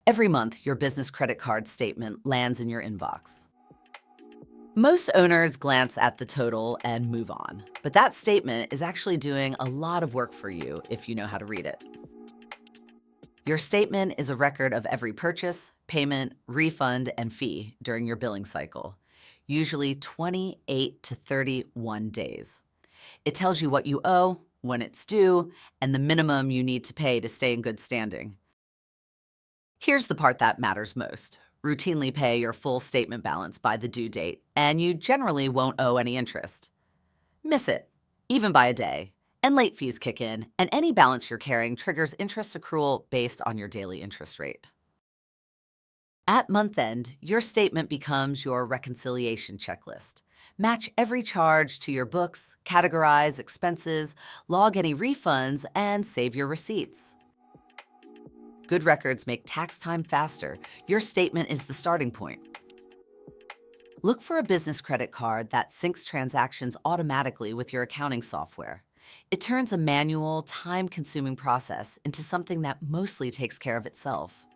Every month, your business credit card statement lands in your inbox. Most owners glance at the total and move on, but that statement is actually doing a lot of work for you if you know how to read it. Your statement is a record of every purchase, payment, refund, and fee during your billing cycle, usually 28 to 31 days. It tells you what you owe, when it's due, and the minimum you need to pay to stay in good standing. Here's the part that matters most. Routinely pay your full statement balance by the due date, and you generally won't owe any interest. Miss it, even by a day, and late fees kick in, and any balance you're carrying triggers interest accrual based on your daily interest rate. At month end, your statement becomes your reconciliation checklist. Match every charge to your books, categorize expenses, log any refunds, and save your receipts. Good records make tax time faster. Your statement is the starting point. Look for a business credit card that syncs transactions automatically with your accounting software. It turns a manual, time-consuming process into something that mostly takes care of itself.